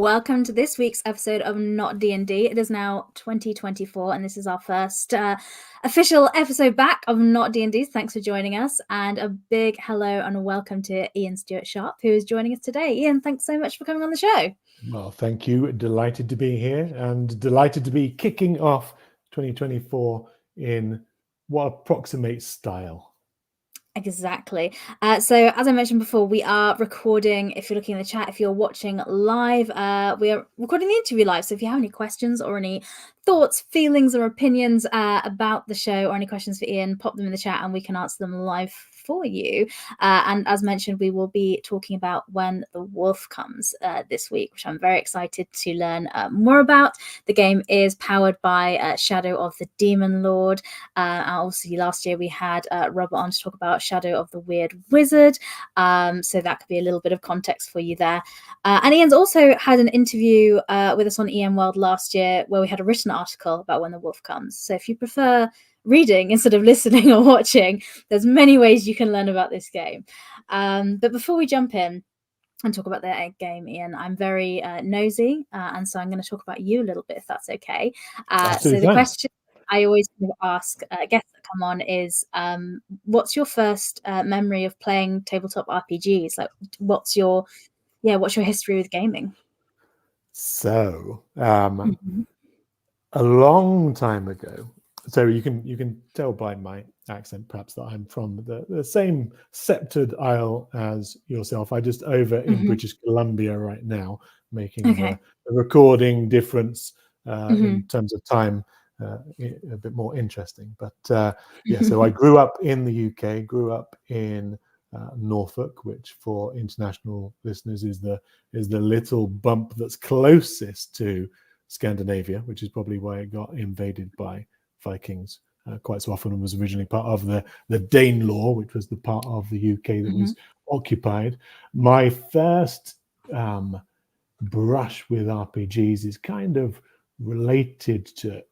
welcome to this week's episode of Not D&D. It is now 2024, and this is our first official episode back of Not D&D. Thanks for joining us, and a big hello and welcome to Ian Stuart Sharpe, who is joining us today. Ian, thanks so much for coming on the show. Well, thank you. Delighted to be here and delighted to be kicking off 2024 in what approximates style. Exactly. So as I mentioned before, we are recording, if you're looking in the chat, if you're watching live, we are recording the interview live. So if you have any questions or any thoughts, feelings or opinions about the show or any questions for Ian, pop them in the chat and we can answer them live for you. And as mentioned, we will be talking about When the Wolf Comes this week, which I'm very excited to learn more about. The game is powered by Shadow of the Demon Lord. Obviously, last year we had Robert on to talk about Shadow of the Weird Wizard. So that could be a little bit of context for you there. And Ian's also had an interview with us on EM World last year where we had a written article about When the Wolf Comes. So if you prefer reading instead of listening or watching, there's many ways you can learn about this game. But before we jump in and talk about the game, Ian, I'm very nosy, and so I'm going to talk about you a little bit, if that's okay. So the question I always ask guests that come on is, what's your first memory of playing tabletop RPGs? Like, what's your history with gaming? So, a long time ago. So you can tell by my accent, perhaps, that I'm from the same sceptred isle as yourself. I'm just over in British Columbia right now, making the recording difference in terms of time a bit more interesting. But so I grew up in the UK, grew up in Norfolk, which for international listeners is the little bump that's closest to Scandinavia, which is probably why it got invaded by Vikings quite so often, and was originally part of the Danelaw, which was the part of the UK that was occupied. My first brush with RPGs is kind of related to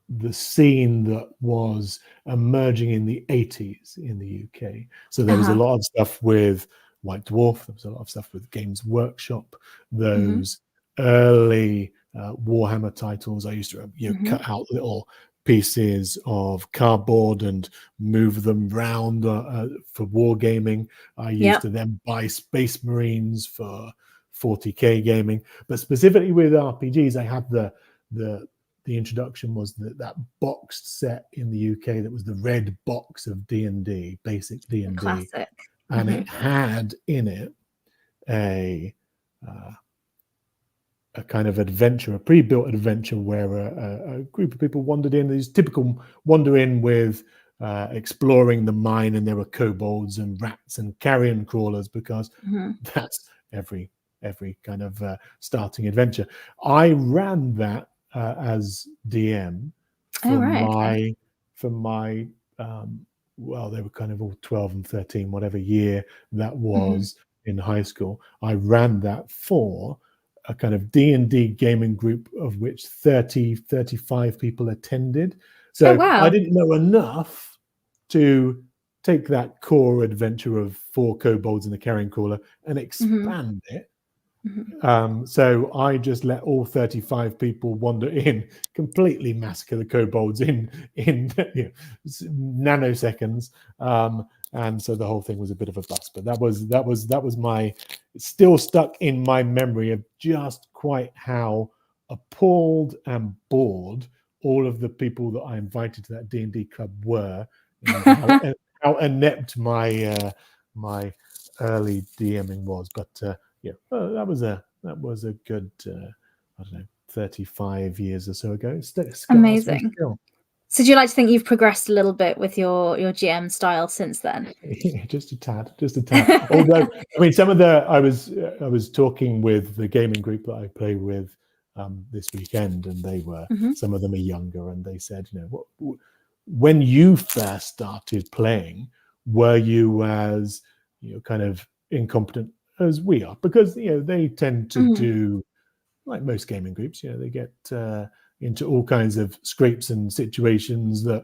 the scene that was emerging in the 80s in the UK. So there was a lot of stuff with White Dwarf, there was a lot of stuff with Games Workshop, those early Warhammer titles. I used to cut out little pieces of cardboard and move them round for wargaming. I used to then buy Space Marines for 40k gaming. But specifically with RPGs, I had the introduction was that boxed set in the UK that was the red box of D&D, basic D&D. Classic. And it had in it a kind of adventure, a pre-built adventure where a group of people wandered in. These typical wander in with exploring the mine, and there were kobolds and rats and carrion crawlers, because that's every kind of starting adventure. I ran that as DM for my well, they were kind of all 12 and 13, whatever year that was in high school. I ran that for a kind of D&D gaming group of which 35 people attended. So I didn't know enough to take that core adventure of 4 kobolds and the carrion crawler and expand it. So I just let all 35 people wander in, completely massacre the kobolds in nanoseconds, and so the whole thing was a bit of a bust. But that was my, still stuck in my memory of just quite how appalled and bored all of the people that I invited to that D&D club were, and how inept my my early DMing was. But that was a good 35 years or so ago. Amazing. So do you like to think you've progressed a little bit with your GM style since then? just a tad. Although, I mean, I was talking with the gaming group that I play with this weekend, and they were some of them are younger, and they said, when you first started playing, were you as kind of incompetent as we are? Because they tend to do, like most gaming groups, they get into all kinds of scrapes and situations that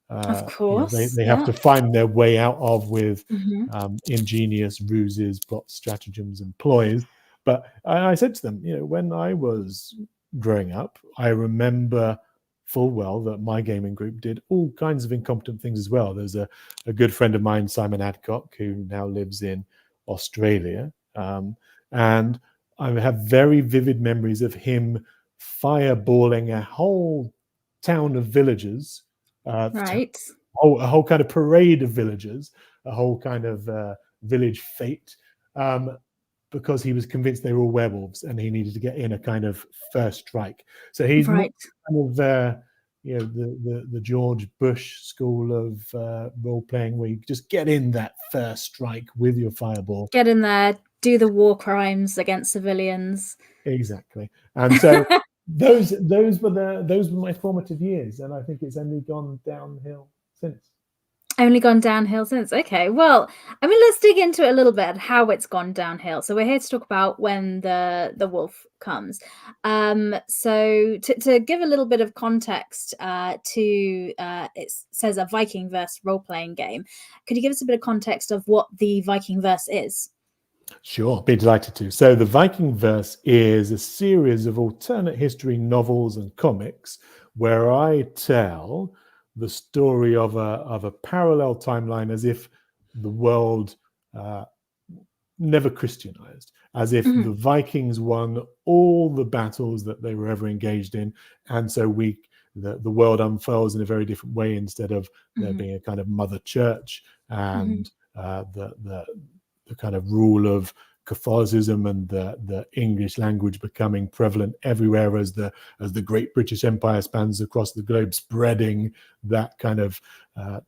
of course they have to find their way out of with ingenious ruses, plots, stratagems and ploys. But I said to them, when I was growing up, I remember full well that my gaming group did all kinds of incompetent things as well. There's a good friend of mine, Simon Adcock, who now lives in Australia. And I have very vivid memories of him fireballing a whole town of villagers, Right. a whole kind of parade of villagers, a whole kind of village fete, because he was convinced they were all werewolves and he needed to get in a kind of first strike. So he's more Right. kind of the George Bush school of role playing, where you just get in that first strike with your fireball. Get in there, do the war crimes against civilians. Exactly. And so those were my formative years, and I think it's only gone downhill since. Only gone downhill since. Okay, well, I mean, let's dig into it a little bit, how it's gone downhill. So we're here to talk about when the wolf comes. So to give a little bit of context it says a Vikingverse role-playing game. Could you give us a bit of context of what the Vikingverse is? Sure, be delighted to. So the Vikingverse is a series of alternate history novels and comics where I tell the story of a parallel timeline, as if the world never Christianized, as if the Vikings won all the battles that they were ever engaged in, and so the world unfurls in a very different way, instead of there being a kind of mother church and the kind of rule of Catholicism and the English language becoming prevalent everywhere as the great British Empire spans across the globe, spreading that kind of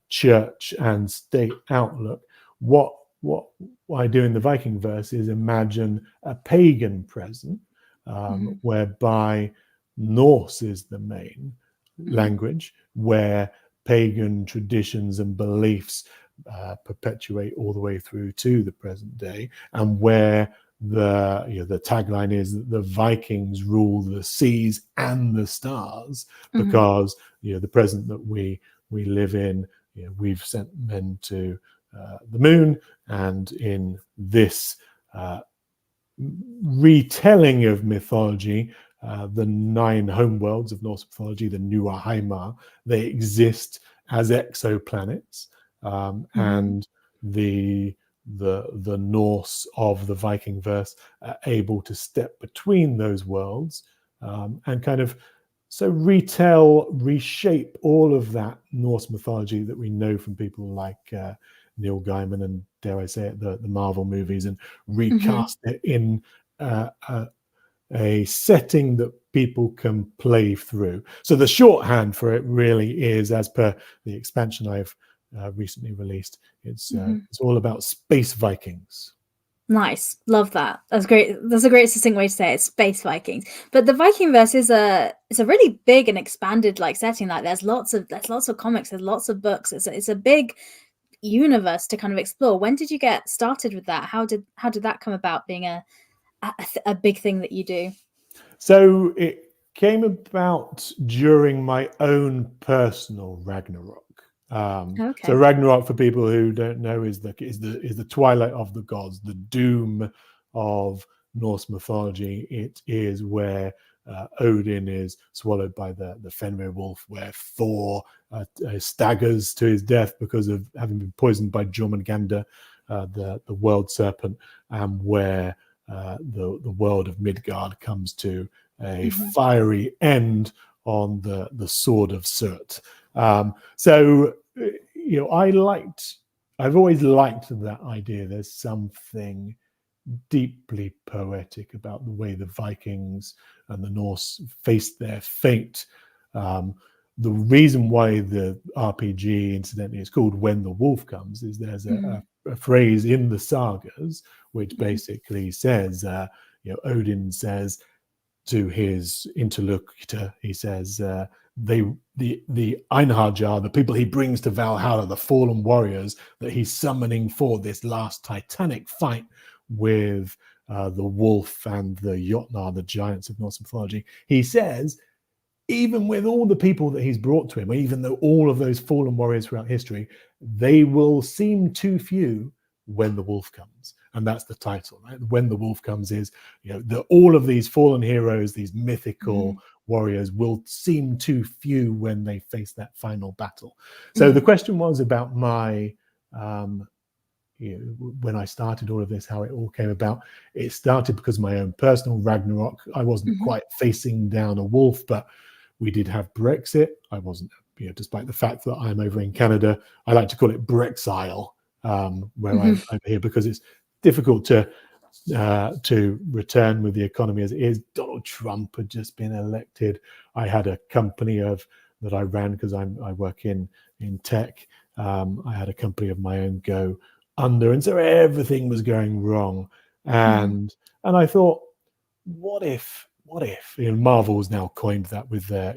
church and state outlook. What I do in the Vikingverse is imagine a pagan present, whereby Norse is the main language, where pagan traditions and beliefs perpetuate all the way through to the present day, and where the tagline is that the Vikings rule the seas and the stars, because the present that we live in, we've sent men to the moon, and in this retelling of mythology, the 9 homeworlds of Norse mythology, the Nua Heimar, they exist as exoplanets. And the Norse of the Vikingverse are able to step between those worlds, and kind of reshape all of that Norse mythology that we know from people like Neil Gaiman and, dare I say it, the Marvel movies, and recast it in a setting that people can play through. So the shorthand for it really is, as per the expansion I've recently released, it's all about space Vikings. Nice, love that. That's great. That's a great succinct way to say it. Space Vikings. But the Vikingverse is a really big and expanded setting. There's lots of comics, there's lots of books. It's a big universe to kind of explore. When did you get started with that? How did that come about, being a big thing that you do? So it came about during my own personal Ragnarok. So Ragnarok, for people who don't know, is the twilight of the gods, the doom of Norse mythology. It is where Odin is swallowed by the Fenrir wolf, where Thor staggers to his death because of having been poisoned by Jormungandr, the world serpent, and where the world of Midgard comes to a fiery end on the sword of Surt. So I've always liked that idea. There's something deeply poetic about the way the Vikings and the Norse faced their fate. The reason why the RPG, incidentally, is called When the Wolf Comes is there's a phrase in the sagas which basically says, Odin says to his interlocutor, he says, the Einherjar, the people he brings to Valhalla, the fallen warriors that he's summoning for this last titanic fight with the wolf and the Jotnar, the giants of Norse mythology. He says, even with all the people that he's brought to him, even though all of those fallen warriors throughout history, they will seem too few when the wolf comes. and that's the title, right? When the Wolf Comes is, all of these fallen heroes, these mythical warriors will seem too few when they face that final battle. So the question was about my when I started all of this, how it all came about. It started because of my own personal Ragnarok. I wasn't quite facing down a wolf, but we did have Brexit. I wasn't, despite the fact that I'm over in Canada, I like to call it Brexile, where I'm over here, because it's difficult to return with the economy as it is. Donald Trump had just been elected. I had a company that I ran because I work in tech. I had a company of my own go under, and so everything was going wrong. And I thought, what if Marvel's now coined that with their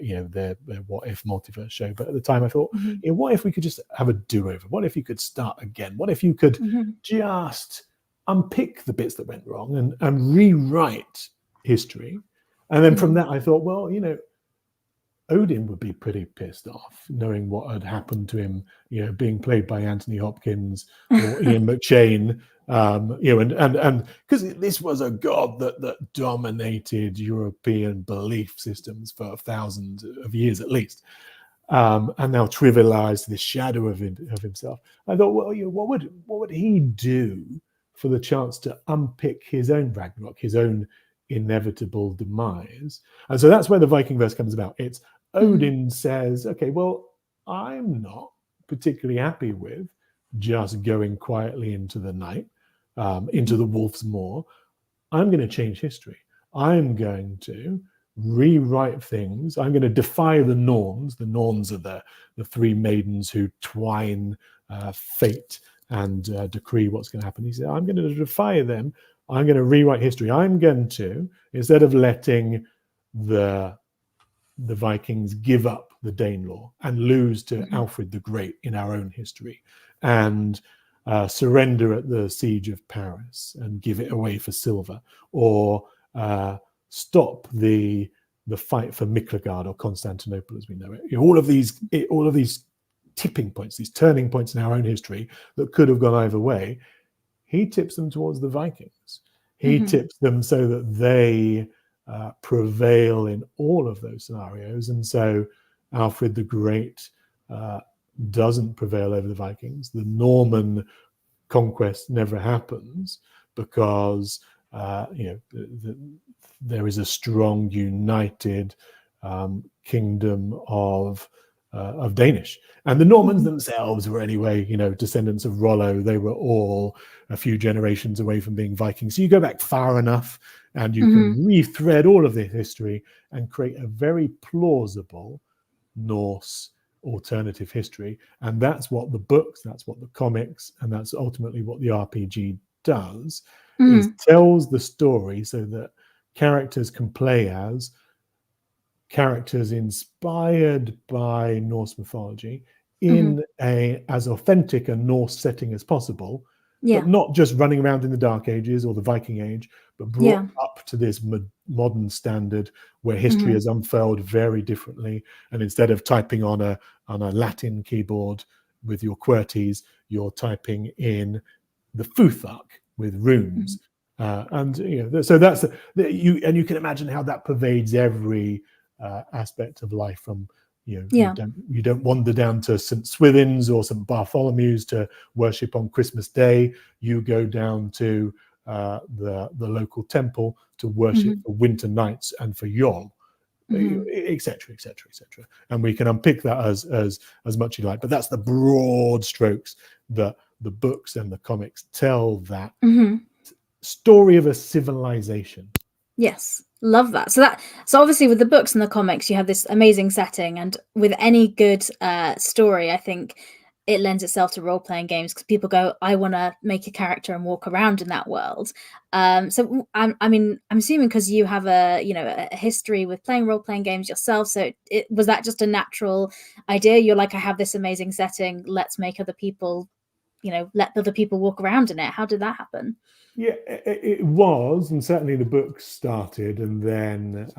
What If multiverse show, but at the time I thought, what if we could just have a do-over? What if you could start again? What if you could just unpick the bits that went wrong and rewrite history? And then from that I thought, well, Odin would be pretty pissed off knowing what had happened to him, being played by Anthony Hopkins or Ian McShane, and because this was a god that dominated European belief systems for thousands of years at least, and now trivialized the shadow of himself. I thought, well, what would he do for the chance to unpick his own Ragnarok, his own inevitable demise? And so that's where the Vikingverse comes about. It's Odin says, okay, well, I'm not particularly happy with just going quietly into the night, into the Wolf's Moor. I'm going to change history. I'm going to rewrite things. I'm going to defy the Norns. The Norns are the three maidens who twine fate and decree what's going to happen. He said, I'm going to defy them. I'm going to rewrite history. I'm going to, instead of letting the Vikings give up the Danelaw and lose to Alfred the Great in our own history, and surrender at the siege of Paris and give it away for silver, or stop the fight for Miklagard or Constantinople as we know it. All of these tipping points, these turning points in our own history that could have gone either way, he tips them towards the Vikings. He tips them so that they prevail in all of those scenarios. And so Alfred the Great doesn't prevail over the Vikings. The Norman conquest never happens because there is a strong, united kingdom of Danish. And the Normans themselves were anyway, descendants of Rollo. They were all a few generations away from being Vikings. So you go back far enough and you can rethread all of this history and create a very plausible Norse alternative history. And that's what the books, that's what the comics, and that's ultimately what the RPG does, is tells the story so that characters can play as characters inspired by Norse mythology in as authentic a Norse setting as possible, but not just running around in the Dark Ages or the Viking Age, but brought up to this modern standard where history is unfurled very differently. And instead of typing on a Latin keyboard with your QWERTYs, you're typing in the Futhark with runes. So that's you can imagine how that pervades every aspect of life. From you don't wander down to St. Swithin's or St. Bartholomew's to worship on Christmas Day. You go down to the local temple to worship for winter nights and for Yule, etc., etc., etc. And we can unpick that as much as you like, but that's the broad strokes that the books and the comics tell that story of a civilization. Yes, love that. So obviously with the books and the comics, you have this amazing setting, and with any good story, I think it lends itself to role-playing games because people go, I want to make a character and walk around in that world. So I'm assuming because you have a history with playing role-playing games yourself, so was that just a natural idea? You're like, I have this amazing setting, let's make other people, let other people walk around in it. How did that happen? Yeah, it was, and certainly the books started, and then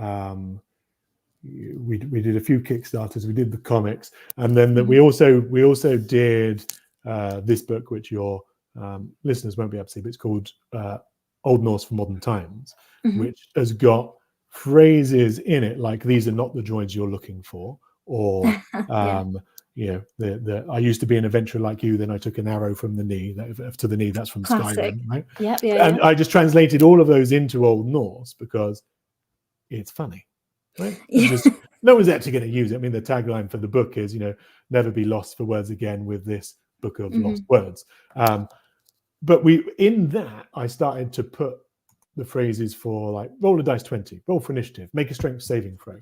we did a few Kickstarters. We did the comics, and then we also did this book, which you're listeners won't be able to see, but it's called Old Norse for Modern Times, Mhm. which has got phrases in it like "these are not the droids you're looking for," or Yeah. the I used to be an adventurer like you, then I took an arrow from the knee to the knee. That's from Classic. Skyrim, right? Yep. Yeah. And Yeah. I just translated all of those into Old Norse because it's funny, right? And just no one's actually going to use it. I mean, the tagline for the book is, never be lost for words again with this book of lost words. But in that, I started to put the phrases for like roll a dice 20, roll for initiative, make a strength saving throw.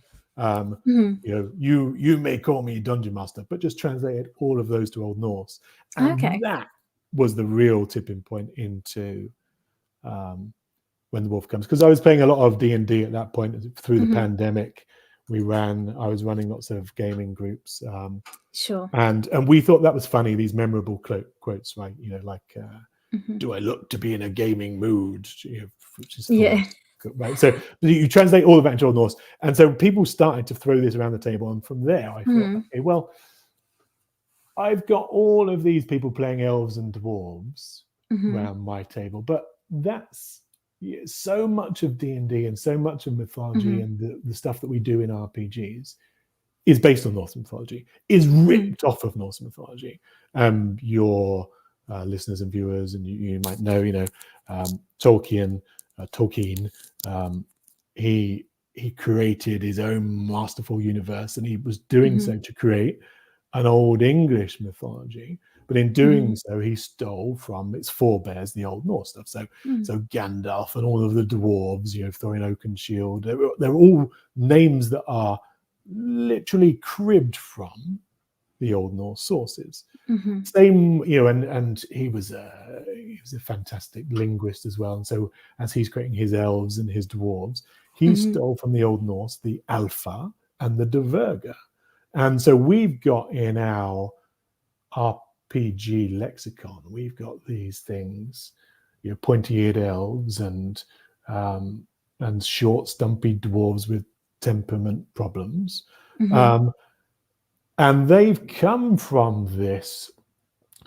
You may call me Dungeon Master, but just translated all of those to Old Norse. And Okay. that was the real tipping point into When the Wolf Comes, because I was playing a lot of D&D at that point through the pandemic. I was running lots of gaming groups. Sure. And we thought that was funny, these memorable quotes, right? Like, do I look to be in a gaming mood? Which is right. So you translate all of that into Old Norse. And so people started to throw this around the table. And from there, I thought, okay, well, I've got all of these people playing elves and dwarves around my table, but that's so much of D&D and so much of mythology and the stuff that we do in RPGs is based on Norse mythology, is ripped off of Norse mythology. Your listeners and viewers, and you might know, Tolkien, he created his own masterful universe, and he was doing so to create an Old English mythology. But in doing so, he stole from its forebears the Old Norse stuff. So Gandalf and all of the dwarves, Thorin Oakenshield, they're all names that are literally cribbed from the Old Norse sources. Same, and he was a fantastic linguist as well. And so as he's creating his elves and his dwarves, he stole from the Old Norse the Alpha and the Dverga. And so we've got in our RPG lexicon, we've got these things, pointy-eared elves and short, stumpy dwarves with temperament problems. And they've come from this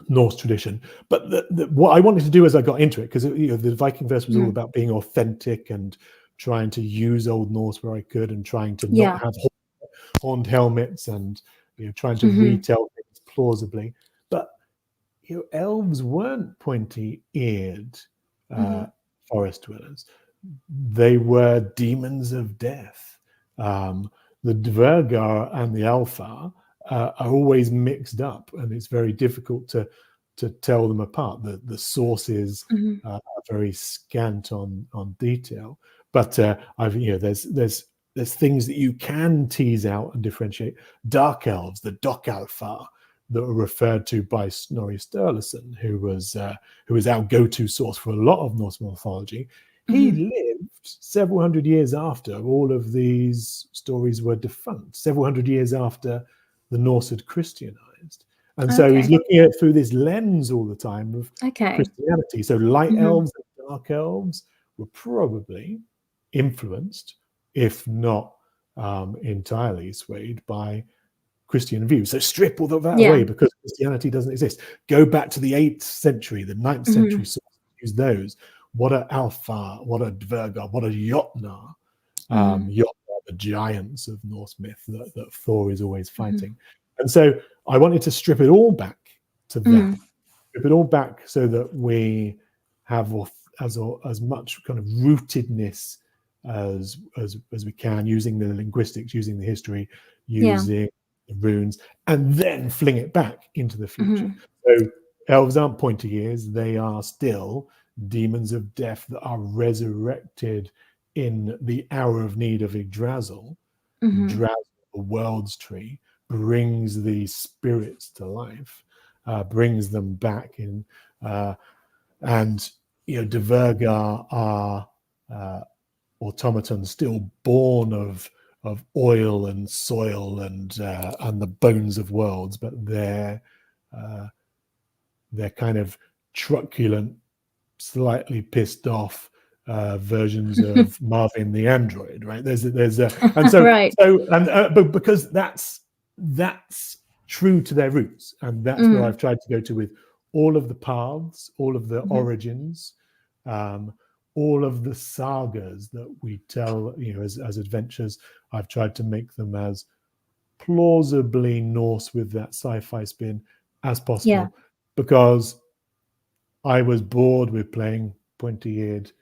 Norse tradition. But what I wanted to do as I got into it, because the Vikingverse was all about being authentic and trying to use Old Norse where I could, and trying to not have horned helmets, and trying to retell things plausibly. But elves weren't pointy-eared forest dwellers. They were demons of death. The Dvergar and the Alpha are always mixed up, and it's very difficult to tell them apart. The sources are very scant on detail. But there's things that you can tease out and differentiate. Dark elves, the Doc Alpha, that were referred to by Snorri Sturluson, who was our go-to source for a lot of Norse mythology. He lived several hundred years after all of these stories were defunct, several hundred years after the Norse had Christianized. And so he's looking at it through this lens all the time of Christianity. So light elves and dark elves were probably influenced, if not entirely swayed, by Christian views. So strip all of that away, because Christianity doesn't exist. Go back to the 8th century, the 9th century sources, use those. What are Alpha? What are Dvergar? What are Jotnar? Jotnar, the giants of Norse myth that Thor is always fighting. And so I wanted to strip it all back to that. Strip it all back so that we have as much kind of rootedness as we can, using the linguistics, using the history, using the runes, and then fling it back into the future. So elves aren't pointy ears. They are still demons of death that are resurrected in the hour of need of Yggdrasil. Yggdrasil, the world's tree, brings these spirits to life, brings them back in, and Dvergar are automatons still born of oil and soil and the bones of worlds, but they're kind of truculent, slightly pissed off versions of Marvin the android, right? There's and so right. But because that's true to their roots, and that's where I've tried to go to with all of the paths, all of the Mhm. origins, all of the sagas that we tell, as adventures. I've tried to make them as plausibly Norse with that sci-fi spin as possible, because I was bored with playing pointy-eared,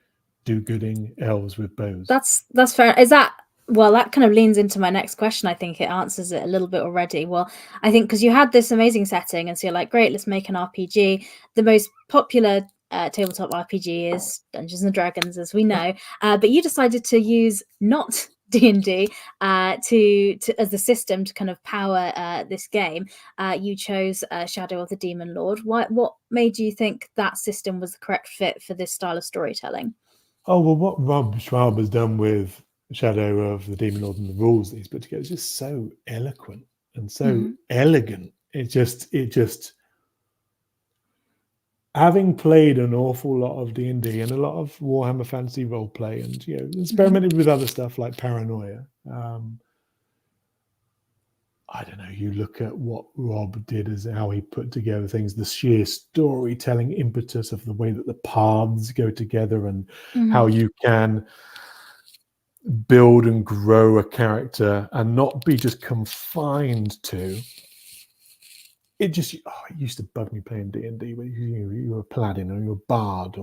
do-gooding elves with bows. That's fair. Is that well? That kind of leans into my next question. I think it answers it a little bit already. Well, I think because you had this amazing setting, and so you're like, great, let's make an RPG. The most popular tabletop RPG is Dungeons and Dragons, as we know. But you decided to use not D&D to as the system to kind of power this game. You chose Shadow of the Demon Lord. What made you think that system was the correct fit for this style of storytelling? Oh, well, what Rob Schwalb has done with Shadow of the Demon Lord and the rules that he's put together is just so eloquent and so elegant. It just having played an awful lot of D&D and a lot of Warhammer Fantasy roleplay, and experimented with other stuff like Paranoia. I don't know. You look at what Rob did, as how he put together things, the sheer storytelling impetus of the way that the paths go together, and how you can build and grow a character and not be just confined to it. Just it used to bug me playing D&D where you were a paladin or you were a bard,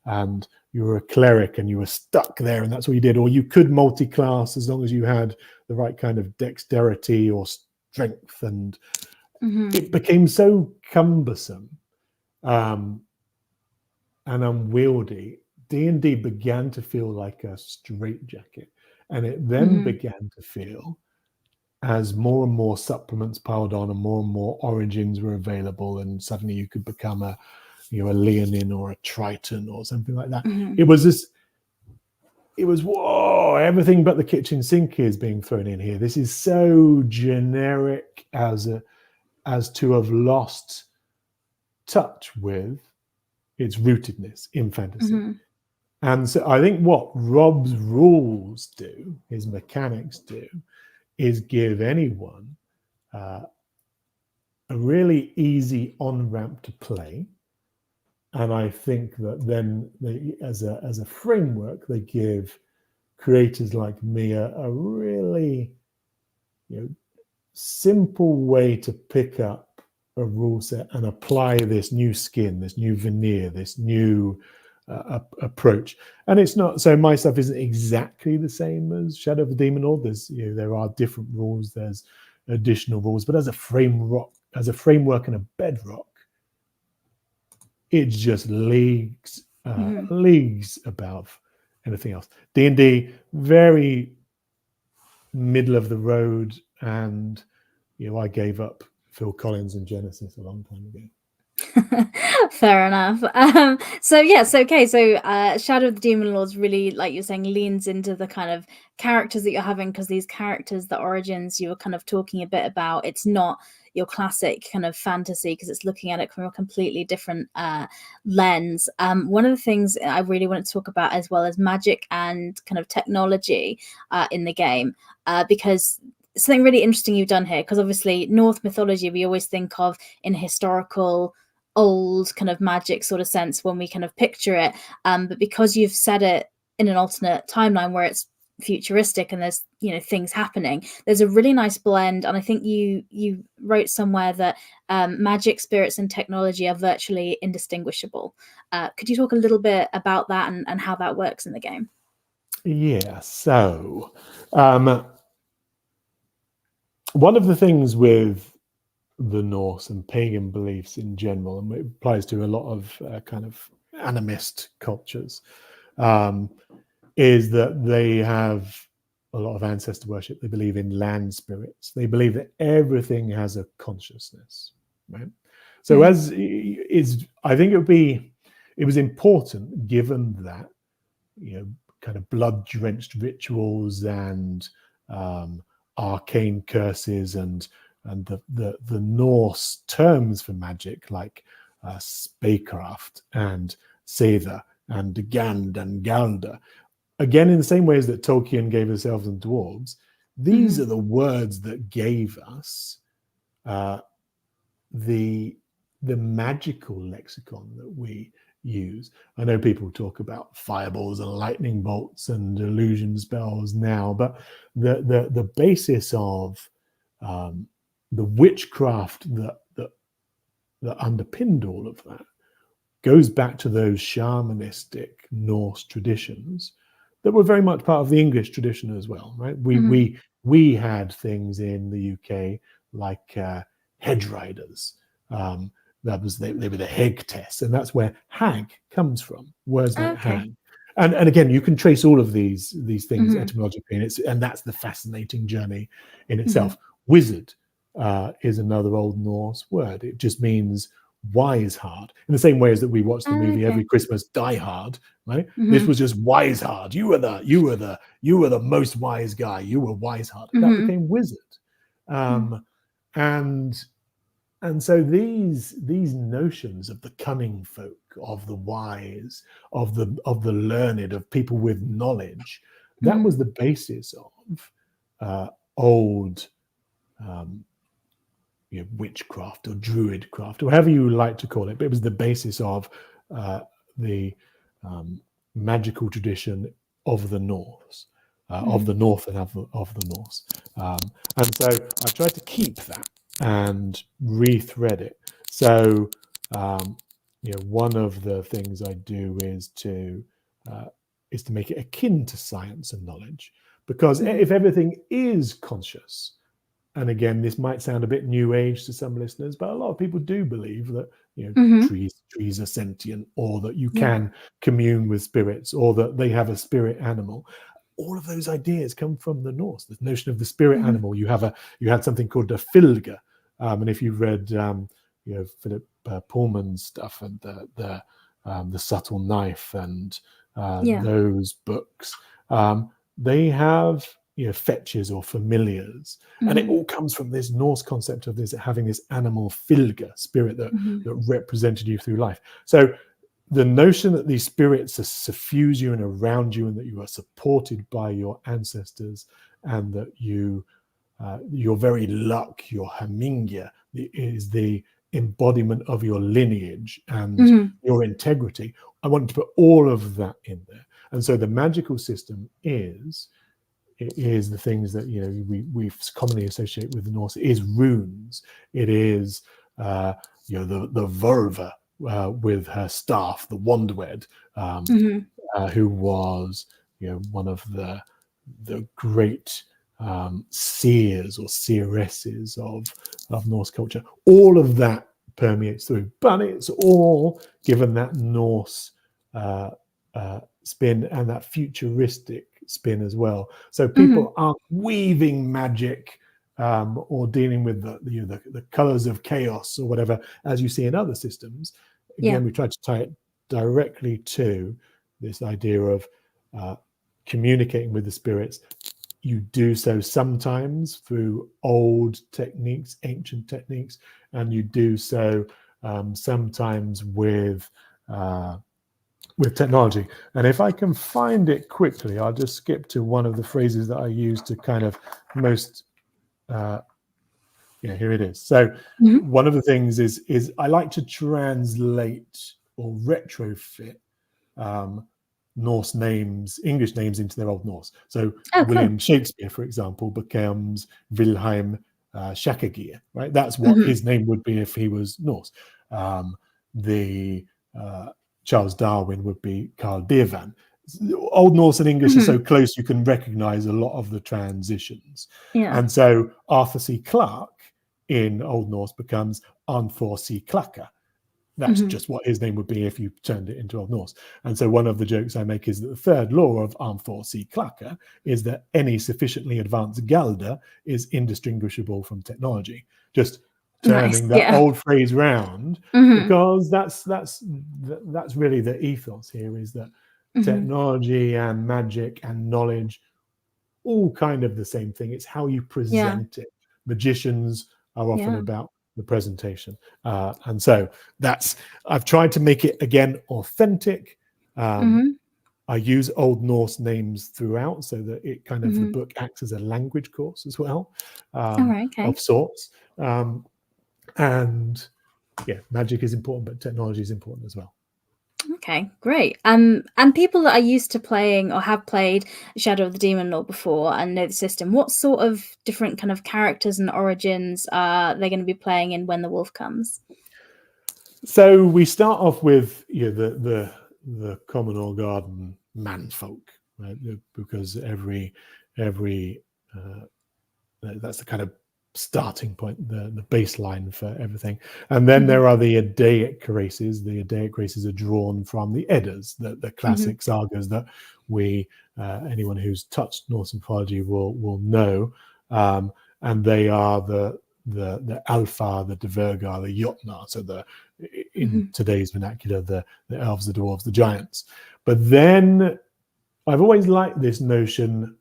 and you were a cleric and you were stuck there and that's what you did. Or you could multi-class as long as you had the right kind of dexterity or strength, and it became so cumbersome and unwieldy. D&D began to feel like a straitjacket, and it then began to feel, as more and more supplements piled on and more origins were available, and suddenly you could become a Leonin or a Triton or something like that. It was whoa, everything but the kitchen sink is being thrown in here. This is so generic as to have lost touch with its rootedness in fantasy. And so I think what Rob's rules do, his mechanics do, is give anyone a really easy on-ramp to play. And I think that then as a framework, they give creators like me a really simple way to pick up a rule set and apply this new skin, this new veneer, this new approach. And it's not so my stuff isn't exactly the same as Shadow of the Demon Lord. There are different rules, there's additional rules, but as a framework and a bedrock, it's just leagues above anything else. D&D, very middle of the road, and I gave up Phil Collins and Genesis a long time ago. Fair enough. So Shadow of the Demon Lords really, like you're saying, leans into the kind of characters that you're having, because these characters, the origins you were kind of talking a bit about, it's not your classic kind of fantasy, because it's looking at it from a completely different lens. One of the things I really want to talk about as well is magic and kind of technology in the game, because something really interesting you've done here, because obviously Norse mythology we always think of in historical old kind of magic sort of sense when we kind of picture it, but because you've set it in an alternate timeline where it's futuristic and there's things happening, there's a really nice blend. And I think you wrote somewhere that magic, spirits and technology are virtually indistinguishable. Could you talk a little bit about that and how that works in the game? Yeah, so one of the things with the Norse and pagan beliefs in general, and it applies to a lot of kind of animist cultures, is that they have a lot of ancestor worship. They believe in land spirits. They believe that everything has a consciousness, right? So I think it was important, given that kind of blood-drenched rituals and arcane curses and the Norse terms for magic, like spacecraft and Seither and Gand and Galda, again, in the same ways that Tolkien gave us elves and dwarves, these are the words that gave us the the magical lexicon that we use. I know people talk about fireballs and lightning bolts and illusion spells now, but the basis of the witchcraft that underpinned all of that goes back to those shamanistic Norse traditions that were very much part of the English tradition as well, right? We had things in the UK like hedge riders. They were the heg test, and that's where hag comes from. Words like hag, and again, you can trace all of these things etymologically, and that's the fascinating journey in itself. Wizard is another Old Norse word. It just means wise hard, in the same way as that we watch the movie every Christmas, Die Hard, right? This was just wise hard. You were the most wise guy. You were wise hard. That became wizard, and so these notions of the cunning folk, of the wise, of the learned, of people with knowledge, that was the basis of old witchcraft or druidcraft, or however you like to call it, but it was the basis of the magical tradition of the Norse, of the North and of the Norse. And so I tried to keep that and rethread it. So one of the things I do is to make it akin to science and knowledge, because if everything is conscious, and again, this might sound a bit new age to some listeners, but a lot of people do believe that trees are sentient, or that you can commune with spirits, or that they have a spirit animal. All of those ideas come from the Norse. The notion of the spirit animal. You had something called a fylgja, and if you've read Philip Pullman's stuff and the Subtle Knife and those books, they have fetches or familiars, and it all comes from this Norse concept of this having this animal fylgja, spirit that represented you through life. So the notion that these spirits suffuse you and around you, and that you are supported by your ancestors, and that your very luck, your hamingja, is the embodiment of your lineage and your integrity. I want to put all of that in there. And so the magical system is the things that we commonly associate with the Norse. It is runes. It is the Völva with her staff, the Wandwed, who was one of the great seers or seeresses of Norse culture. All of that permeates through, but it's all given that Norse spin and that futuristic spin as well. So people aren't weaving magic or dealing with the colors of chaos or whatever, as you see in other systems. Again, we try to tie it directly to this idea of communicating with the spirits. You do so sometimes through old techniques, ancient techniques, and you do so sometimes with technology. And if I can find it quickly, I'll just skip to one of the phrases that I use to kind of most here it is. So one of the things is I like to translate or retrofit Norse names, English names, into their Old Norse. So William Shakespeare, for example, becomes Wilhelm Shakagir, right? That's what his name would be if he was Norse. Charles Darwin would be Carl Devan. Old Norse and English are so close, you can recognize a lot of the transitions. And so Arthur C. Clarke in Old Norse becomes Arnthor C. Klaka. That's just what his name would be if you turned it into Old Norse. And so one of the jokes I make is that the third law of Arnthor C. Klaka is that any sufficiently advanced Galda is indistinguishable from technology. Just turning that old phrase round, because that's really the ethos here, is that technology and magic and knowledge, all kind of the same thing. It's how you present it. Magicians are often about the presentation, and so I've tried to make it again authentic. I use Old Norse names throughout, so that it kind of the book acts as a language course as well, of sorts. And yeah, magic is important, but technology is important as well. Okay, great. And people that are used to playing or have played Shadow of the Demon Lord before and know the system, what sort of different kind of characters and origins are they going to be playing in when the wolf comes? So we start off with the common or garden manfolk, right? Because every that's the kind of starting point, the baseline for everything. And then there are the Eddaic races. The Eddaic races are drawn from the Eddas, the classic sagas that we anyone who's touched Norse mythology will know. And they are the Alpha, the Dvergar, the Jotnar, so the in today's vernacular, the elves, the dwarves, the giants. But then I've always liked this notion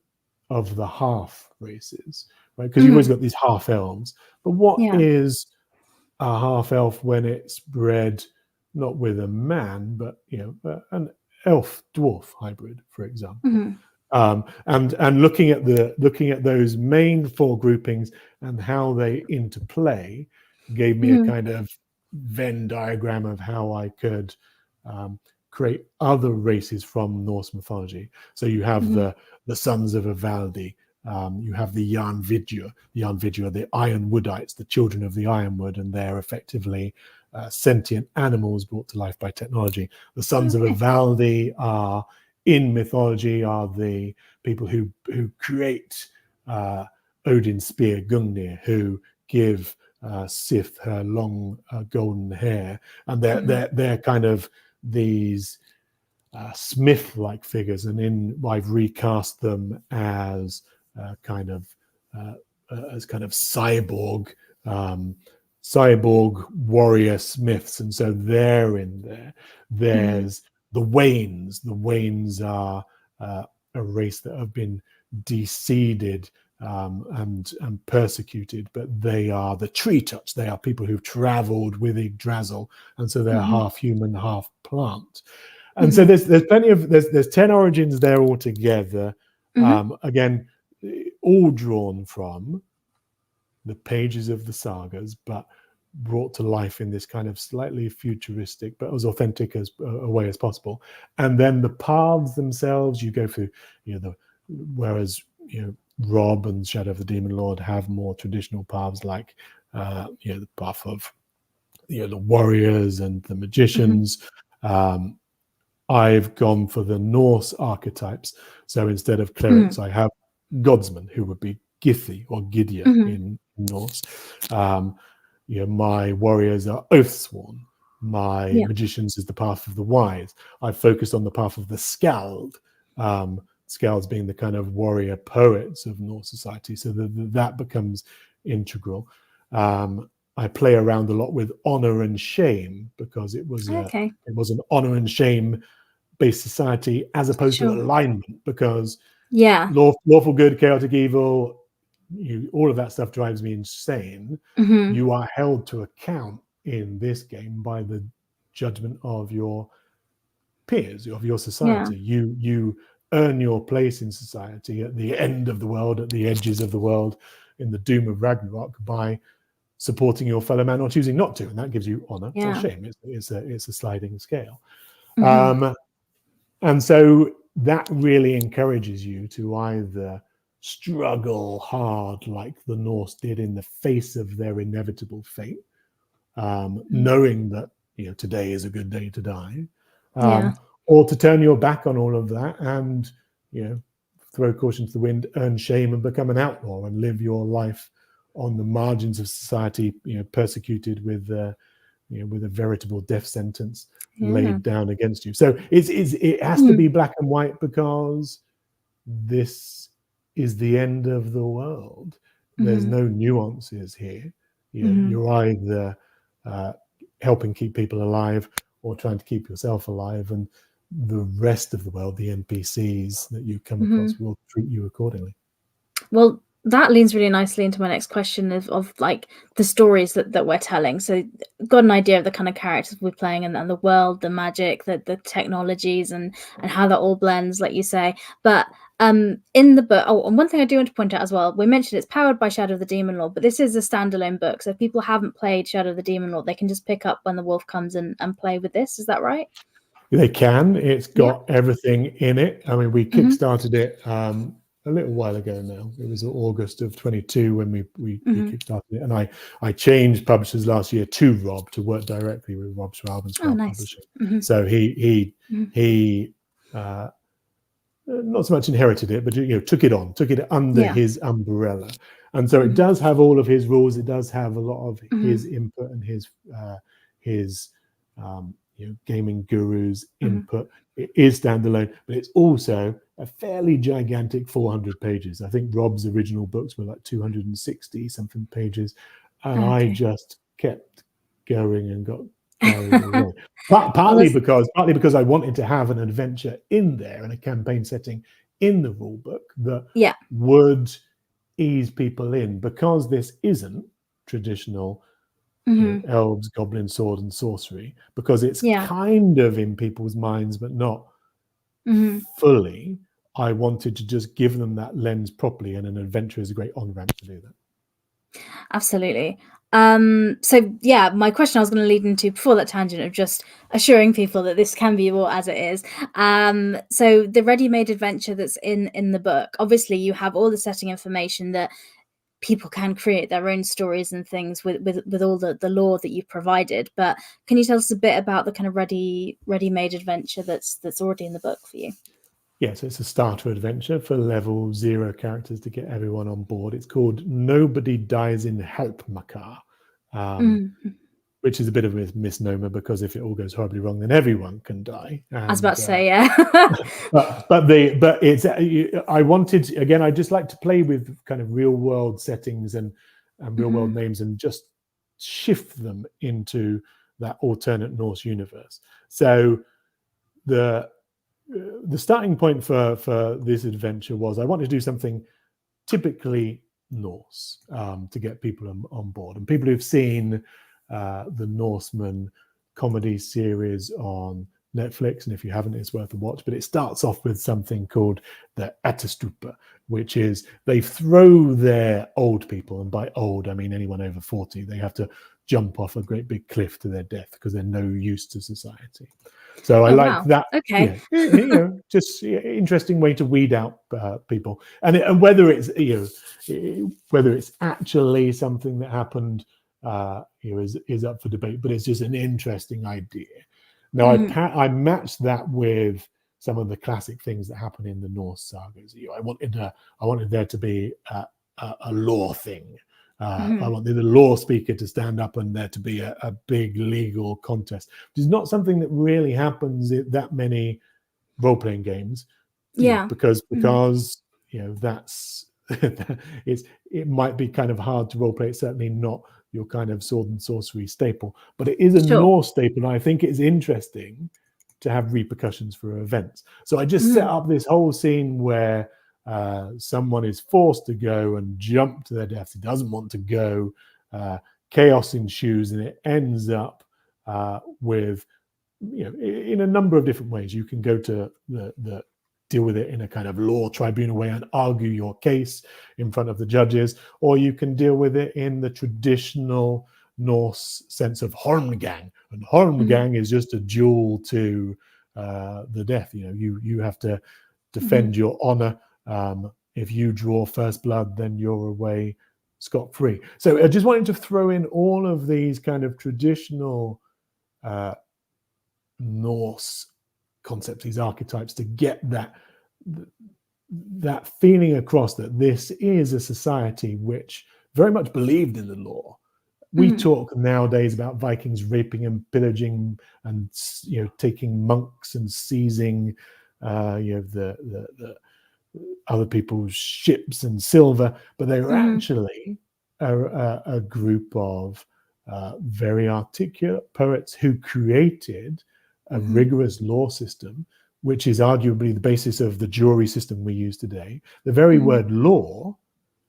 of the half races, right? Because you've always got these half elves. But what Yeah. is a half elf when it's bred not with a man, but an elf dwarf hybrid, for example? And looking at those main four groupings and how they interplay gave me a kind of Venn diagram of how I could create other races from Norse mythology. So you have the sons of Ivaldi, you have the Jarnvidja. The Jarnvidja are the Ironwoodites, the children of the Ironwood, and they're effectively sentient animals brought to life by technology. The sons of Ivaldi are, in mythology, are the people who create Odin's spear Gungnir, who give Sif her long golden hair, and they're kind of these Smith-like figures, and I've recast them as kind of cyborg warrior smiths, and so they're in there. There's the Wains. The Wains are a race that have been deseeded and persecuted, but they are the tree touch. They are people who've traveled with Yggdrasil, and so they're half human, half plant. And so there's plenty of there's 10 origins there altogether. Again, all drawn from the pages of the sagas, but brought to life in this kind of slightly futuristic but as authentic as a way as possible. And then the paths themselves, you go through, whereas Rob and Shadow of the Demon Lord have more traditional paths, like the path of the warriors and the magicians. I've gone for the Norse archetypes. So instead of clerics, I have godsmen, who would be Githi or Gidya in Norse. My warriors are oathsworn. My magicians is the path of the wise. I've focused on the path of the skald. Skalds being the kind of warrior poets of Norse society. So that becomes integral. I play around a lot with honor and shame, because it was an honor and shame based society as opposed to alignment, because lawful good, chaotic evil, all of that stuff drives me insane. You are held to account in this game by the judgment of your peers, of your society. You earn your place in society at the end of the world, at the edges of the world, in the Doom of Ragnarök, by supporting your fellow man or choosing not to, and that gives you honor or shame. It's a sliding scale. And so that really encourages you to either struggle hard like the Norse did in the face of their inevitable fate, knowing that today is a good day to die, or to turn your back on all of that and throw caution to the wind, earn shame, and become an outlaw and live your life on the margins of society, persecuted with a veritable death sentence laid down against you. So it has to be black and white, because this is the end of the world. There's no nuances here. You're either helping keep people alive or trying to keep yourself alive, and the rest of the world, the NPCs that you come across, will treat you accordingly. Well, that leads really nicely into my next question of like the stories that we're telling. So got an idea of the kind of characters we're playing, and the world, the magic, the technologies, and how that all blends, like you say. But In the book, and one thing I do want to point out as well, we mentioned it's powered by Shadow of the Demon Lord, but this is a standalone book. So if people haven't played Shadow of the Demon Lord, they can just pick up When the Wolf Comes and play with this. Is that right? They can. It's got everything in it. I mean, we kickstarted it a little while ago now. It was August of 22 when we kickstarted it, and I changed publishers last year to Rob to work directly with Rob Schwalb and Schwalb Publishing. So he not so much inherited it, but took it under his umbrella, and so it does have all of his rules. It does have a lot of his input and his gaming guru's input. It is standalone, but it's also a fairly gigantic 400 pages. I think Rob's original books were like 260 something pages, and I just kept going and got carried away. Partly because I wanted to have an adventure in there and a campaign setting in the rule book that would ease people in, because this isn't traditional elves, goblins, sword and sorcery, because it's kind of in people's minds but not fully. I wanted to just give them that lens properly, and an adventure is a great on-ramp to do that. Absolutely. So yeah, my question I was going to lead into before that tangent of just assuring people that this can be more as it is. So the ready-made adventure that's in the book, obviously you have all the setting information that people can create their own stories and things with all the lore that you've provided. But can you tell us a bit about the kind of ready-made adventure that's already in the book for you? Yeah, so it's a starter adventure for level 0 characters to get everyone on board. It's called Nobody Dies in Help Makar, which is a bit of a misnomer, because if it all goes horribly wrong, then everyone can die. And, I was about to say, yeah. but it's I wanted, again, I just like to play with kind of real world settings and real world names, and just shift them into that alternate Norse universe. So the starting point for this adventure was I wanted to do something typically Norse to get people on board. And people who've seen the Norseman comedy series on Netflix, and if you haven't, it's worth a watch. But it starts off with something called the Ættestupa, which is they throw their old people, and by old I mean anyone over 40. They have to jump off a great big cliff to their death because they're no use to society. So I like that. Okay. Just interesting way to weed out people, and whether it's whether it's actually something that happened is up for debate. But it's just an interesting idea. Now I matched that with some of the classic things that happen in the Norse sagas. I wanted there to be a lore thing. I wanted the law speaker to stand up and there to be a big legal contest, which is not something that really happens in that many role-playing games. Because that's it might be kind of hard to role play. It's certainly not your kind of sword and sorcery staple, but it is a Norse staple, and I think it's interesting to have repercussions for events. So I just set up this whole scene where someone is forced to go and jump to their death. He doesn't want to go. Chaos ensues, and it ends up with, in a number of different ways. You can go to the deal with it in a kind of law tribunal way and argue your case in front of the judges, or you can deal with it in the traditional Norse sense of Hormgang. And Hormgang is just a duel to the death. You have to defend your honor. If you draw first blood, then you're away scot-free. So I just wanted to throw in all of these kind of traditional Norse concepts, these archetypes, to get that feeling across that this is a society which very much believed in the law. We talk nowadays about Vikings raping and pillaging and taking monks and seizing the other people's ships and silver, but they were actually a group of very articulate poets who created a rigorous law system, which is arguably the basis of the jury system we use today. The very word law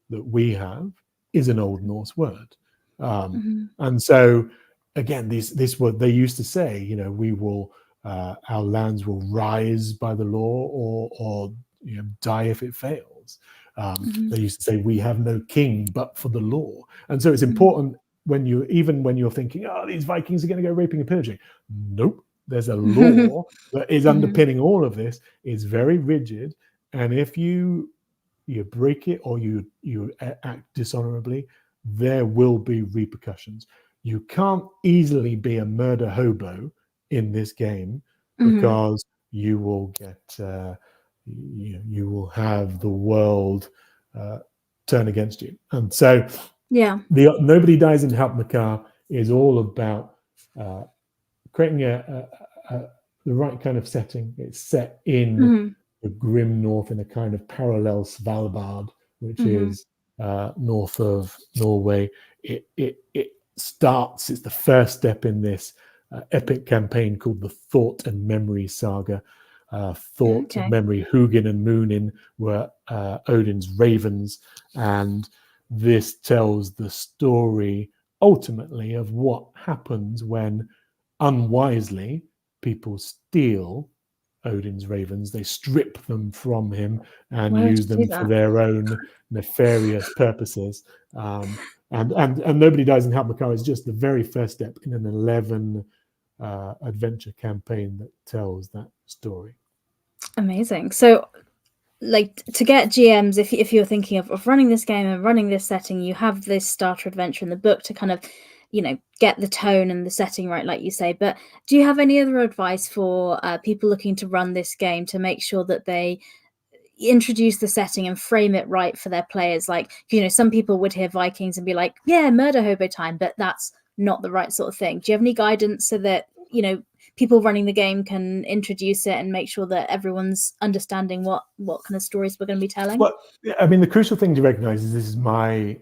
that we have is an Old Norse word. And so, again, this word, they used to say, we will, our lands will rise by the law, or die if it fails. They used to say, "We have no king but for the law," and so it's important when you're thinking, "Oh, these Vikings are going to go raping and pillaging." Nope, there's a law that is underpinning all of this. It's very rigid, and if you break it or you act dishonorably, there will be repercussions. You can't easily be a murder hobo in this game because you will get you will have the world turn against you. And so the Nobody Dies in Hapmakar is all about creating the right kind of setting. It's set in the grim north, in a kind of parallel Svalbard, which is north of Norway. It starts, it's the first step in this epic campaign called the Thought and Memory Saga. Thought and Memory, Hugin and Munin were Odin's ravens, and this tells the story ultimately of what happens when unwisely people steal Odin's ravens. They strip them from him and use them for their own nefarious purposes. And Nobody Dies in Hapmakar is just the very first step in an 11 adventure campaign that tells that story. Amazing. So, like, to get GMs, if you're thinking of running this game and running this setting, you have this starter adventure in the book to kind of, get the tone and the setting right, like you say. But do you have any other advice for people looking to run this game to make sure that they introduce the setting and frame it right for their players? Like, some people would hear Vikings and be like, yeah, murder hobo time, but that's not the right sort of thing. Do you have any guidance so that, people running the game can introduce it and make sure that everyone's understanding what kind of stories we're going to be telling? Well, I mean, the crucial thing to recognize is this is my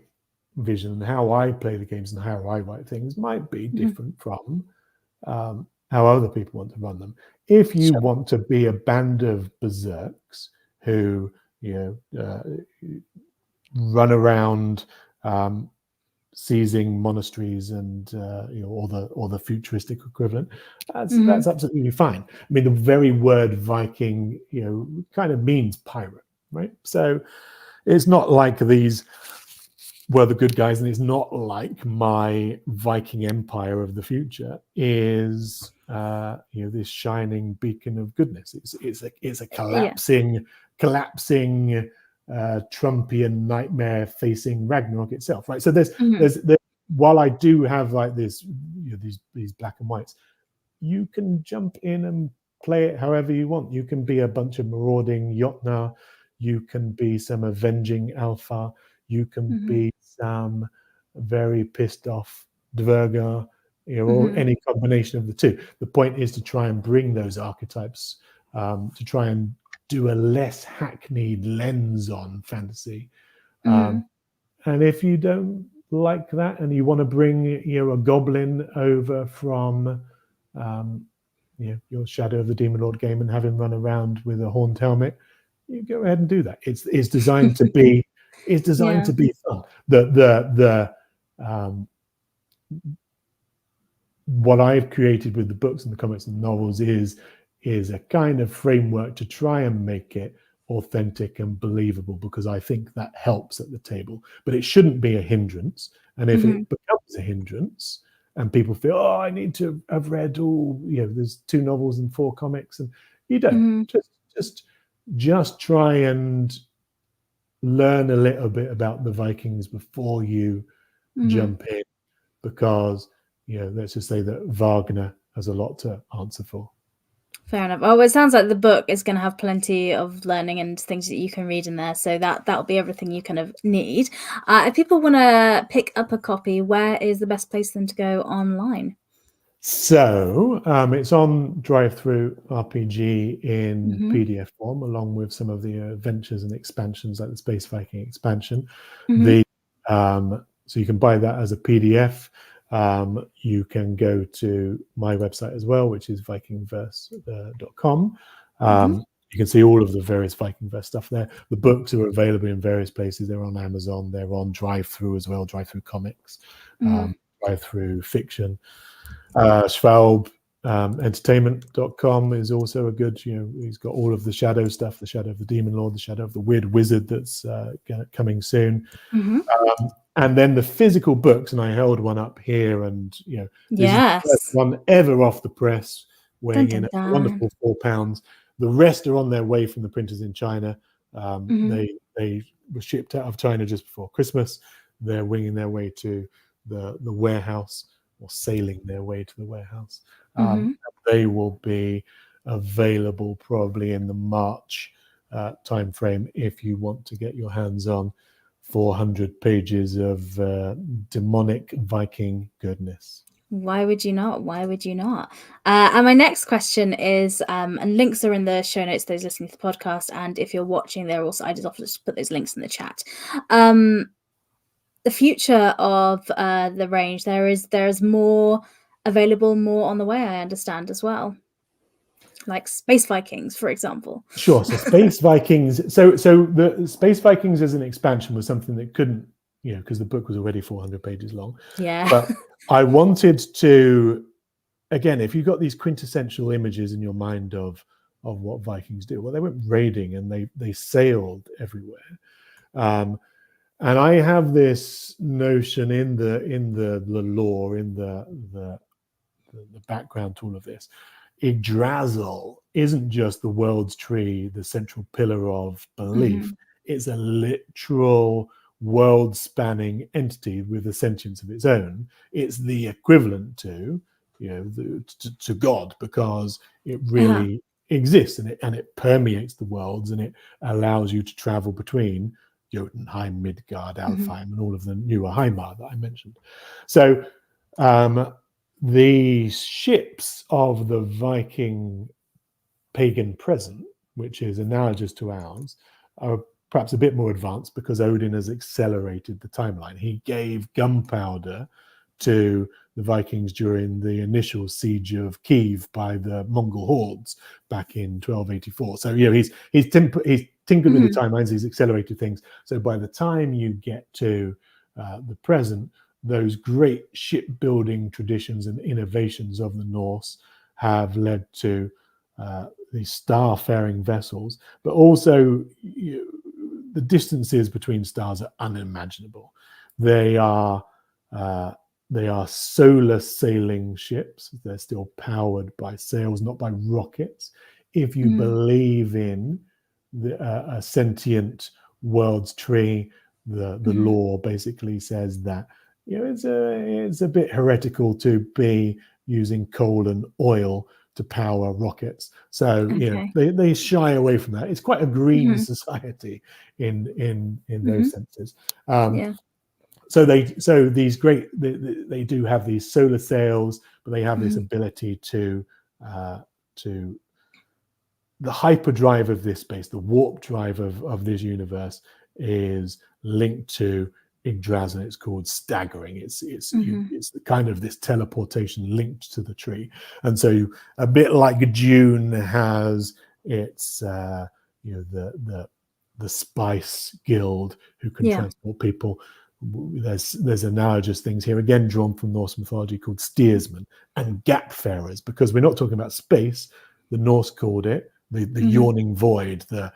vision, and how I play the games and how I write things might be different from how other people want to run them. If you want to be a band of berserks who run around seizing monasteries and or the futuristic equivalent, that's absolutely fine. I mean, the very word Viking kind of means pirate, right? So it's not like these were the good guys, and it's not like my Viking empire of the future is this shining beacon of goodness. It's a collapsing Trumpian nightmare facing Ragnarok itself, right? So there's while I do have like this these black and whites, you can jump in and play it however you want. You can be a bunch of marauding Jotnar, you can be some avenging Alpha, you can be some very pissed off Dvergar, or any combination of the two. The point is to try and bring those archetypes, to try and do a less hackneyed lens on fantasy. And if you don't like that and you want to bring a goblin over from your Shadow of the Demon Lord game and have him run around with a horned helmet, you go ahead and do that. It's designed to be to be fun. The what I've created with the books and the comics and the novels is a kind of framework to try and make it authentic and believable, because I think that helps at the table. But it shouldn't be a hindrance. And if it becomes a hindrance and people feel, oh, I need to have read there's 2 novels and 4 comics, and you don't, just try and learn a little bit about the Vikings before you jump in, because let's just say that Wagner has a lot to answer for. Fair enough. Oh, it sounds like the book is going to have plenty of learning and things that you can read in there, so that'll be everything you kind of need. If people want to pick up a copy, where is the best place for them to go online? So it's on Drive-Thru RPG in PDF form, along with some of the adventures and expansions, like the Space Viking expansion. So you can buy that as a PDF. You can go to my website as well, which is Vikingverse.com. You can see all of the various Vikingverse stuff there. The books are available in various places. They're on Amazon. They're on Drive-Thru as well, Drive-Thru Comics, Drive-Thru Fiction. Schwalb Entertainment.com is also a good, he's got all of the shadow stuff, the Shadow of the Demon Lord, the Shadow of the Weird Wizard that's coming soon. Mm-hmm. And then the physical books, and I held one up here, and this is the first Yes. one ever off the press, Dun, weighing in dun, at a dun. wonderful £4. The rest are on their way from the printers in China. Mm-hmm. They were shipped out of China just before Christmas. They're winging their way to the warehouse, or sailing their way to the warehouse. Mm-hmm. They will be available probably in the March timeframe if you want to get your hands on 400 pages of demonic Viking goodness. Why would you not? Why would you not? And my next question is, and links are in the show notes, those listening to the podcast. And if you're watching, they're also, I just often just put those links in the chat. The future of the range, there's more available, more on the way, I understand as well. Like Space Vikings, for example. Sure. So Space Vikings. So the Space Vikings as an expansion was something that couldn't, because the book was already 400 pages long. Yeah. But I wanted to, again, if you've got these quintessential images in your mind of what Vikings do, well, they went raiding and they sailed everywhere. And I have this notion in the lore, in the background to all of this. Yggdrasil isn't just the world's tree, the central pillar of belief. Mm-hmm. It's a literal world-spanning entity with a sentience of its own. It's the equivalent to, to God, because it really exists, and it permeates the worlds, and it allows you to travel between Jotunheim, Midgard, Alfheim, and all of the newer Heimar that I mentioned. So the ships of the Viking pagan present, which is analogous to ours, are perhaps a bit more advanced because Odin has accelerated the timeline. He gave gunpowder to the Vikings during the initial siege of Kiev by the Mongol hordes back in 1284. So he's tinkered with the timelines, he's accelerated things. So by the time you get to the present, those great shipbuilding traditions and innovations of the Norse have led to these star-faring vessels, but also the distances between stars are unimaginable. They are solar sailing ships. They're still powered by sails, not by rockets. If you believe in a sentient world's tree, the lore basically says that it's a bit heretical to be using coal and oil to power rockets. So they shy away from that. It's quite a green society in those senses. So these great they do have these solar sails, but they have this ability to the hyperdrive of this space, the warp drive of this universe is linked to Yggdrasil. It's called staggering. It's kind of this teleportation linked to the tree, and so a bit like Dune has its the Spice Guild who can transport people. There's analogous things here, again drawn from Norse mythology, called steersmen and gapfarers, because we're not talking about space. The Norse called it the yawning void, the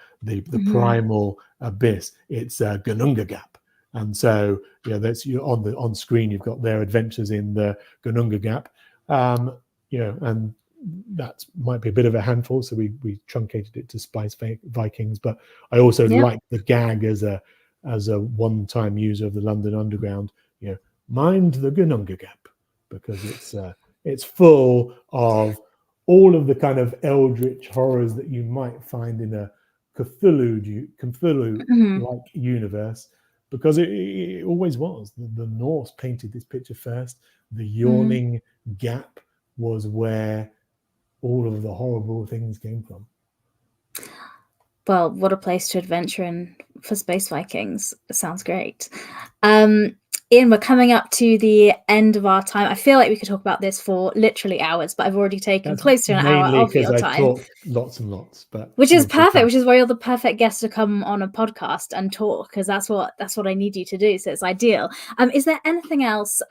primal abyss. It's Gununga Gap, and so that's on screen. You've got their adventures in the Gununga Gap, and that might be a bit of a handful, so we truncated it to Spice Vikings. But I also like the gag as a one-time user of the London Underground. Mind the Gununga Gap, because it's full of all of the kind of eldritch horrors that you might find in a Cthulhu-like universe, because it always was. The Norse painted this picture first. The yawning gap was where all of the horrible things came from. Well, what a place to adventure in for Space Vikings. It sounds great. Ian, we're coming up to the end of our time. I feel like we could talk about this for literally hours, but I've already taken That's close to an hour mainly of because your I time. talk lots and lots, but Which is thanks for your perfect, time. which is why you're the perfect guest to come on a podcast and talk, because that's what I need you to do. So it's ideal. Is there anything else,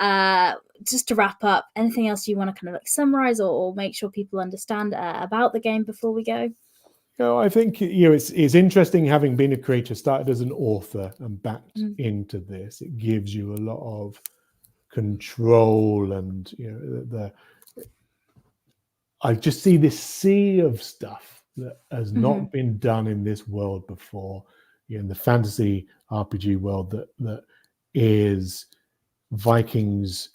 just to wrap up, anything else you want to kind of like summarize or make sure people understand about the game before we go? No, I think it's interesting having been a creator, started as an author and backed into this. It gives you a lot of control, and I just see this sea of stuff that has not been done in this world before, in the fantasy RPG world that is Vikings,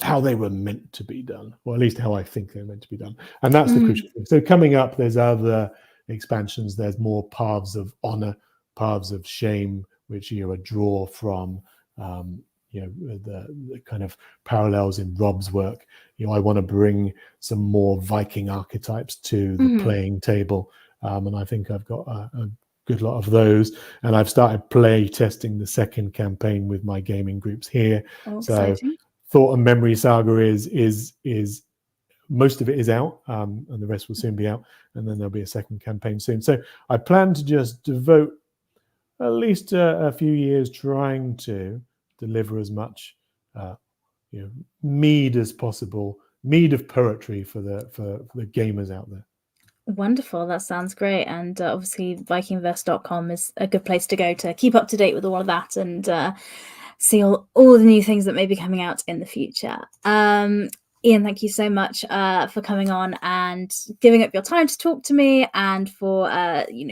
how they were meant to be done, or at least how I think they're meant to be done. And that's the crucial thing. So coming up, there's other expansions. There's more Paths of Honor, Paths of Shame, which a draw from the kind of parallels in Rob's work. I want to bring some more Viking archetypes to the playing table, and I think I've got a good lot of those. And I've started play testing the second campaign with my gaming groups here. So exciting. Thought and Memory Saga is most of it is out, and the rest will soon be out, and then there'll be a second campaign soon. So I plan to just devote at least a few years trying to deliver as much mead as possible, mead of poetry for the gamers out there. Wonderful. That sounds great. And obviously Vikingverse.com is a good place to go to keep up to date with all of that and see all the new things that may be coming out in the future. Ian, thank you so much for coming on and giving up your time to talk to me and for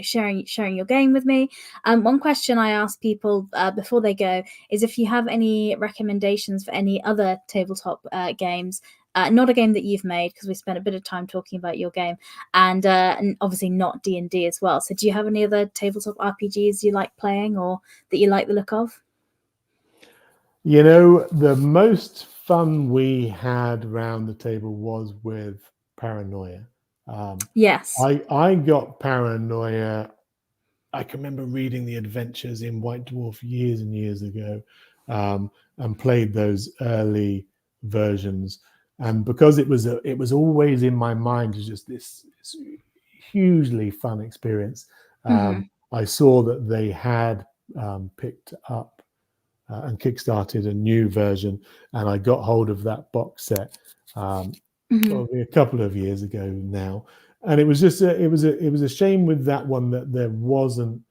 sharing your game with me. One question I ask people before they go is if you have any recommendations for any other tabletop games. Not a game that you've made, because we spent a bit of time talking about your game, and obviously not D&D as well. So do you have any other tabletop RPGs you like playing or that you like the look of? The most fun we had around the table was with Paranoia. Yes. I got Paranoia. I can remember reading the adventures in White Dwarf years and years ago, and played those early versions. And because it was always in my mind as just this hugely fun experience, I saw that they had picked up and kickstarted a new version, and I got hold of that box set probably a couple of years ago now. And it was just it was a shame with that one that there wasn't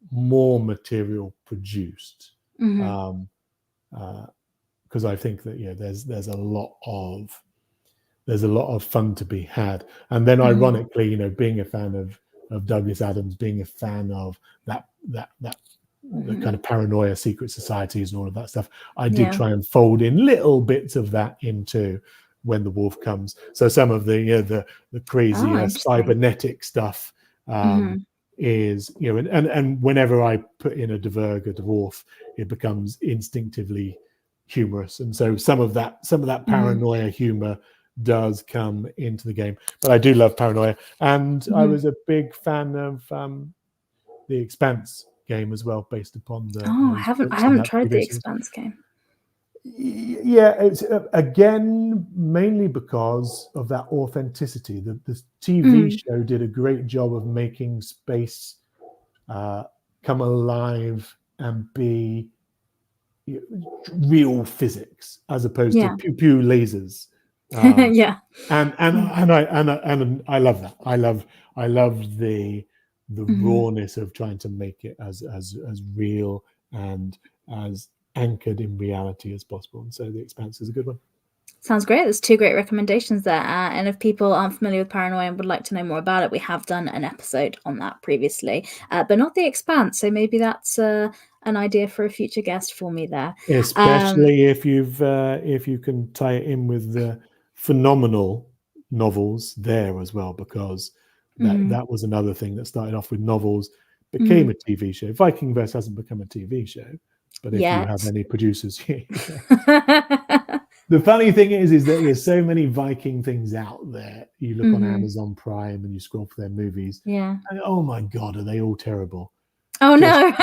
more material produced, because I think that there's a lot of fun to be had. And then ironically, being a fan of Douglas Adams, being a fan of that the kind of Paranoia secret societies and all of that stuff, I did try and fold in little bits of that into When the Wolf Comes. So some of the crazy cybernetic stuff is and whenever I put in a Dverg, a dwarf, it becomes instinctively humorous, and so some of that Paranoia humor does come into the game. But I do love Paranoia, and I was a big fan of the Expanse game as well, based upon the I haven't tried the Expanse game. Yeah, it's again mainly because of that authenticity. The TV show did a great job of making space come alive and be real physics as opposed to pew pew lasers. And I love that. I love the rawness of trying to make it as real and as anchored in reality as possible. And so the Expanse is a good one. Sounds great. There's two great recommendations there. And if people aren't familiar with Paranoia and would like to know more about it, we have done an episode on that previously, but not the Expanse. So maybe that's an idea for a future guest for me there. Especially if you can tie it in with the phenomenal novels there as well, because that was another thing that started off with novels, became a TV show. Vikingverse hasn't become a TV show, but if you have any producers, the funny thing is that there's so many Viking things out there. You look on Amazon Prime and you scroll for their movies. Yeah. And, oh my God, are they all terrible? Oh no.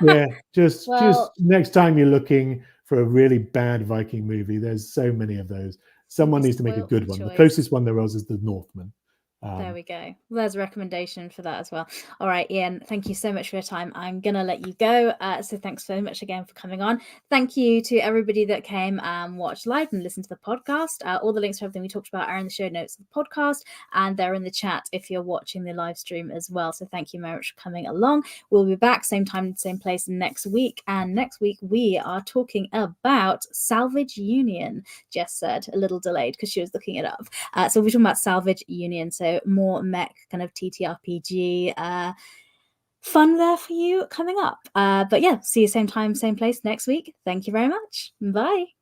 Yeah, just Well, next time you're looking for a really bad Viking movie, there's so many of those. Someone you'll be needs to make a spoilt for good one. The choice. closest one there was is The Northman. There we go. There's a recommendation for that as well. All right, Ian, thank you so much for your time. I'm going to let you go. So thanks so much again for coming on. Thank you to everybody that came and watched live and listened to the podcast. All the links to everything we talked about are in the show notes of the podcast, and they're in the chat if you're watching the live stream as well. So thank you very much for coming along. We'll be back same time, same place next week. And next week we are talking about Salvage Union. Jess said, a little delayed because she was looking it up. So we're talking about Salvage Union. So more mech kind of TTRPG fun there for you coming up. But yeah, see you same time, same place next week. Thank you very much. Bye.